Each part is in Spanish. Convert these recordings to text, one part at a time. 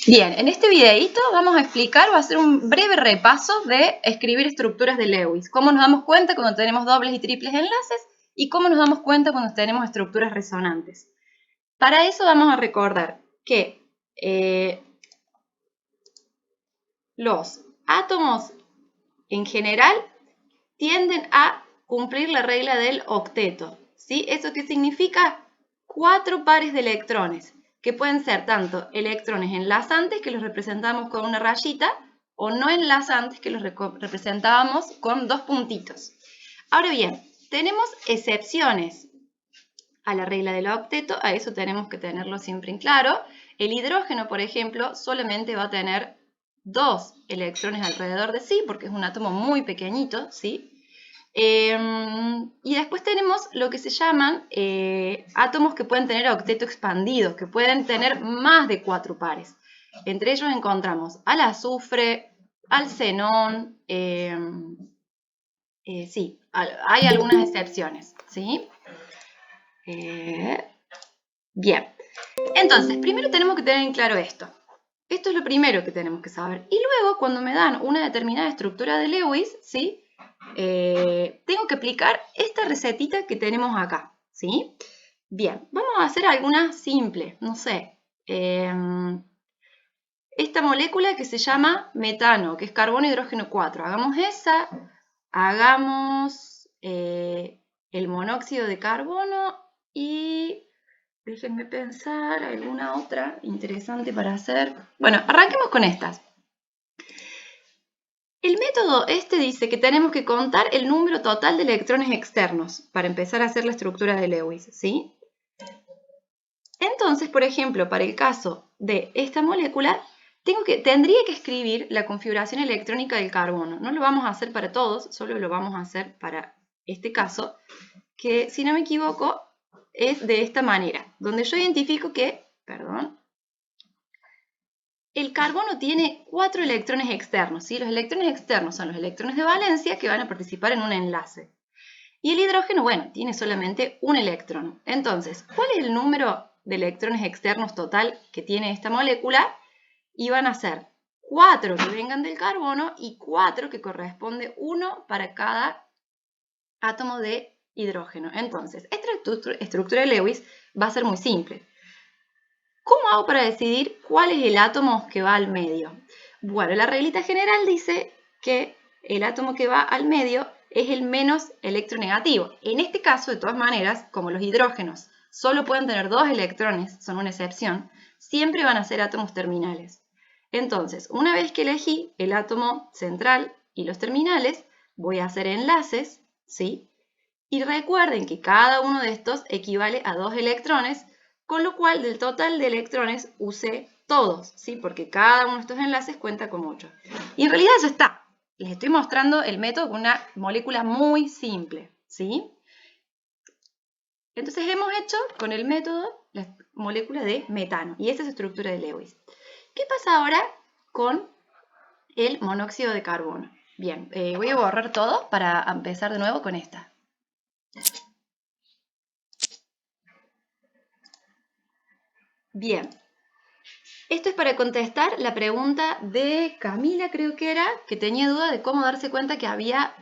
Bien, en este videito vamos a explicar, va a hacer un breve repaso de escribir estructuras de Lewis. Cómo nos damos cuenta cuando tenemos dobles y triples enlaces y cómo nos damos cuenta cuando tenemos estructuras resonantes. Para eso vamos a recordar que los átomos en general tienden a cumplir la regla del octeto. ¿Sí? ¿Eso qué significa? 4 pares de electrones, que pueden ser tanto electrones enlazantes, que los representamos con una rayita, o no enlazantes, que los representábamos con 2 puntitos. Ahora bien, tenemos excepciones a la regla del octeto, a eso tenemos que tenerlo siempre en claro. El hidrógeno, por ejemplo, solamente va a tener 2 electrones alrededor de sí, porque es un átomo muy pequeñito, ¿sí? Y después tenemos lo que se llaman átomos que pueden tener octeto expandidos, que pueden tener más de 4 pares. Entre ellos encontramos al azufre, al xenón, sí, hay algunas excepciones, ¿sí? Bien, entonces, primero tenemos que tener en claro esto. Esto es lo primero que tenemos que saber. Y luego, cuando me dan una determinada estructura de Lewis, ¿sí? Tengo que aplicar esta recetita que tenemos acá, ¿sí? Bien, vamos a hacer alguna simple, no sé. Esta molécula que se llama metano, que es carbono, hidrógeno 4. Hagamos esa, hagamos el monóxido de carbono y déjenme pensar alguna otra interesante para hacer. Bueno, arranquemos con estas. El método este dice que tenemos que contar el número total de electrones externos para empezar a hacer la estructura de Lewis, ¿sí? Entonces, por ejemplo, para el caso de esta molécula, tendría que escribir la configuración electrónica del carbono. No lo vamos a hacer para todos, solo lo vamos a hacer para este caso, que si no me equivoco es de esta manera, donde yo identifico que, el carbono tiene 4 electrones externos, ¿sí? Los electrones externos son los electrones de valencia que van a participar en un enlace. Y el hidrógeno, bueno, tiene solamente un electrón. Entonces, ¿cuál es el número de electrones externos total que tiene esta molécula? Y van a ser 4 que vengan del carbono y 4 que corresponde uno para cada átomo de hidrógeno. Entonces, esta estructura de Lewis va a ser muy simple. ¿Cómo hago para decidir cuál es el átomo que va al medio? Bueno, la reglita general dice que el átomo que va al medio es el menos electronegativo. En este caso, de todas maneras, como los hidrógenos solo pueden tener 2 electrones, son una excepción, siempre van a ser átomos terminales. Entonces, una vez que elegí el átomo central y los terminales, voy a hacer enlaces, ¿sí? Y recuerden que cada uno de estos equivale a 2 electrones, con lo cual del total de electrones usé todos, ¿sí? Porque cada uno de estos enlaces cuenta con 8. Y en realidad ya está. Les estoy mostrando el método con una molécula muy simple, ¿sí? Entonces hemos hecho con el método la molécula de metano, y esta es su estructura de Lewis. ¿Qué pasa ahora con el monóxido de carbono? Bien, voy a borrar todo para empezar de nuevo con esta. Bien, esto es para contestar la pregunta de Camila, creo que era, que tenía duda de cómo darse cuenta que había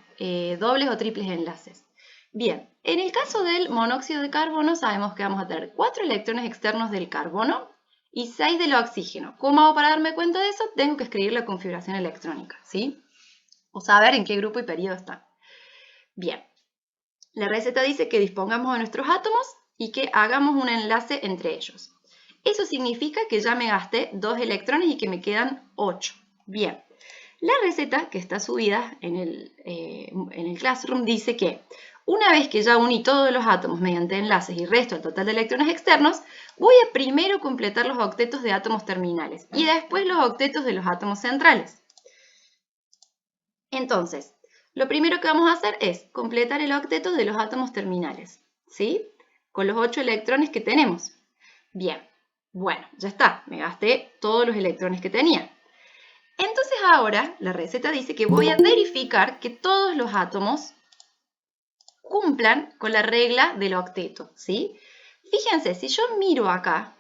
dobles o triples enlaces. Bien, en el caso del monóxido de carbono sabemos que vamos a tener 4 electrones externos del carbono y 6 del oxígeno. ¿Cómo hago para darme cuenta de eso? Tengo que escribir la configuración electrónica, ¿sí? O saber en qué grupo y periodo están. Bien, la receta dice que dispongamos de nuestros átomos y que hagamos un enlace entre ellos. Eso significa que ya me gasté 2 electrones y que me quedan 8. Bien, la receta que está subida en el Classroom dice que una vez que ya uní todos los átomos mediante enlaces y resto el total de electrones externos, voy a primero completar los octetos de átomos terminales y después los octetos de los átomos centrales. Entonces, lo primero que vamos a hacer es completar el octeto de los átomos terminales, ¿sí? Con los 8 electrones que tenemos. Bien, bueno, ya está, me gasté todos los electrones que tenía. Entonces ahora la receta dice que voy a verificar que todos los átomos cumplan con la regla del octeto, ¿sí? Fíjense, si yo miro acá,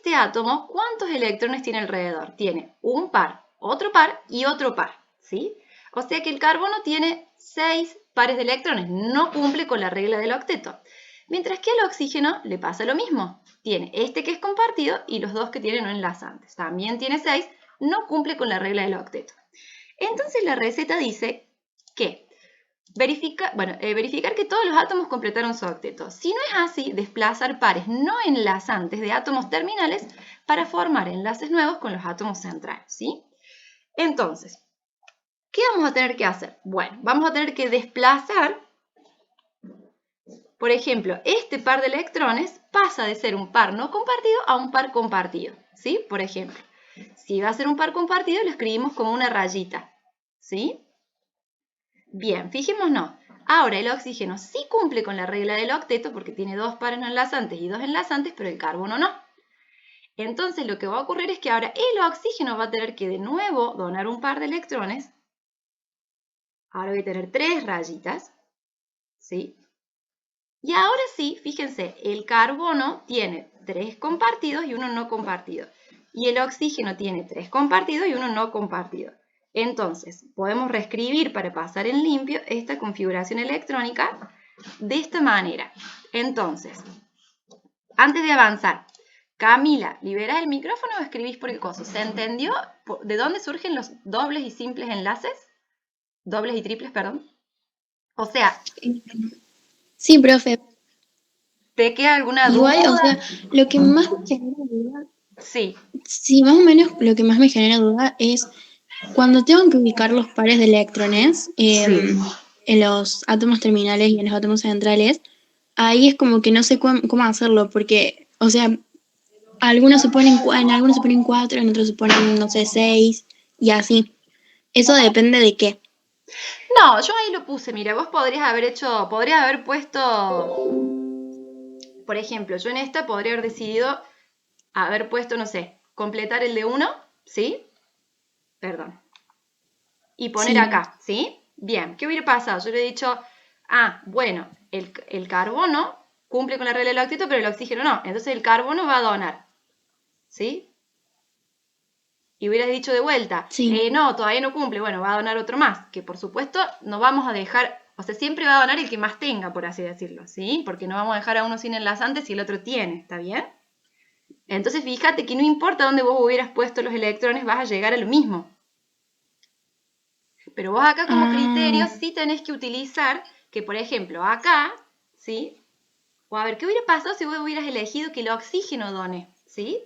este átomo, ¿cuántos electrones tiene alrededor? Tiene un par, otro par y otro par, ¿sí? O sea que el carbono tiene 6 pares de electrones, no cumple con la regla del octeto. Mientras que al oxígeno le pasa lo mismo. Tiene este que es compartido y los dos que tienen no enlazantes. También tiene 6, no cumple con la regla del octeto. Entonces la receta dice que verificar que todos los átomos completaron su octeto. Si no es así, desplazar pares no enlazantes de átomos terminales para formar enlaces nuevos con los átomos centrales, ¿sí? Entonces, ¿qué vamos a tener que hacer? Bueno, vamos a tener que desplazar, por ejemplo, este par de electrones pasa de ser un par no compartido a un par compartido, ¿sí? Por ejemplo, si va a ser un par compartido, lo escribimos como una rayita, ¿sí? Bien, fijémonos. Ahora el oxígeno sí cumple con la regla del octeto porque tiene 2 pares no enlazantes y 2 enlazantes, pero el carbono no. Entonces lo que va a ocurrir es que ahora el oxígeno va a tener que de nuevo donar un par de electrones. Ahora voy a tener 3 rayitas, ¿sí? Y ahora sí, fíjense, el carbono tiene 3 compartidos y 1 no compartido. Y el oxígeno tiene 3 compartidos y 1 no compartido. Entonces, podemos reescribir para pasar en limpio esta configuración electrónica de esta manera. Entonces, antes de avanzar, Camila, ¿liberás el micrófono o escribís por el coso? ¿Se entendió de dónde surgen los dobles y simples enlaces? Dobles y triples, perdón. O sea, Sí, profe. ¿te queda alguna Igual, o duda? sea, lo que más me genera duda, Sí, sí, más o menos lo que más me genera duda es cuando tengo que ubicar los pares de electrones sí. en los átomos terminales y en los átomos centrales, ahí es como que no sé cómo hacerlo, porque, o sea, algunos se ponen, en algunos se ponen 4, en otros se ponen, no sé, 6, y así. Eso depende de qué. No, yo ahí lo puse, mira, vos podrías haber puesto, por ejemplo, yo en esta podría haber decidido haber puesto, no sé, completar el de 1, ¿sí? Perdón. Y poner Sí, acá, ¿sí? Bien, ¿qué hubiera pasado? Yo le he dicho, bueno, el carbono cumple con la regla del octeto, pero el oxígeno no. Entonces el carbono va a donar, ¿sí? Y hubieras dicho de vuelta, sí. no, todavía no cumple, bueno, va a donar otro más, que por supuesto no vamos a dejar, o sea, siempre va a donar el que más tenga, por así decirlo, ¿sí? Porque no vamos a dejar a uno sin enlazantes si el otro tiene, ¿está bien? Entonces fíjate que no importa dónde vos hubieras puesto los electrones, vas a llegar a lo mismo. Pero vos acá como criterio Ah, sí tenés que utilizar que, por ejemplo, acá, ¿sí? O a ver, ¿qué hubiera pasado si vos hubieras elegido que el oxígeno done? ¿Sí?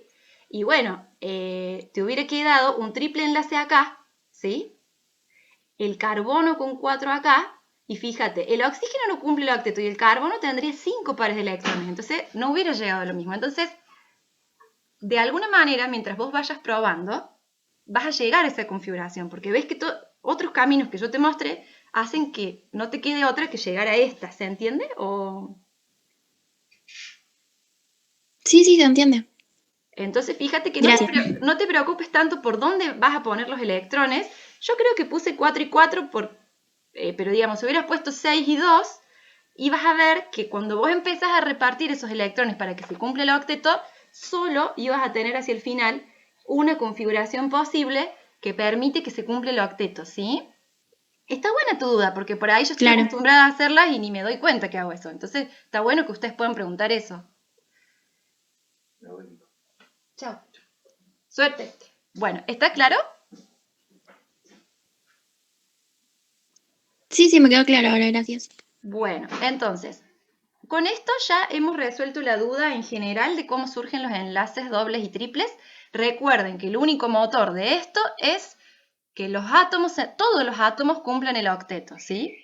Y bueno, te hubiera quedado un triple enlace acá, ¿sí? El carbono con 4 acá, y fíjate, el oxígeno no cumple el octeto y el carbono tendría 5 pares de electrones, entonces no hubiera llegado a lo mismo. Entonces, de alguna manera, mientras vos vayas probando, vas a llegar a esa configuración, porque ves que otros caminos que yo te mostré hacen que no te quede otra que llegar a esta, ¿se entiende? sí, sí, se entiende. Entonces fíjate que Gracias. no te preocupes tanto por dónde vas a poner los electrones. Yo creo que puse 4 y 4, pero digamos, si hubieras puesto 6 y 2, y vas a ver que cuando vos empezás a repartir esos electrones para que se cumpla el octeto, solo ibas a tener hacia el final una configuración posible que permite que se cumpla el octeto, ¿sí? Está buena tu duda, porque por ahí yo estoy Claro. acostumbrada a hacerlas y ni me doy cuenta que hago eso. Entonces, está bueno que ustedes puedan preguntar eso. Chao. Suerte. Bueno, ¿está claro? Sí, sí, me quedó claro ahora, gracias. Bueno, entonces, con esto ya hemos resuelto la duda en general de cómo surgen los enlaces dobles y triples. Recuerden que el único motor de esto es que los átomos, todos los átomos cumplan el octeto, ¿sí?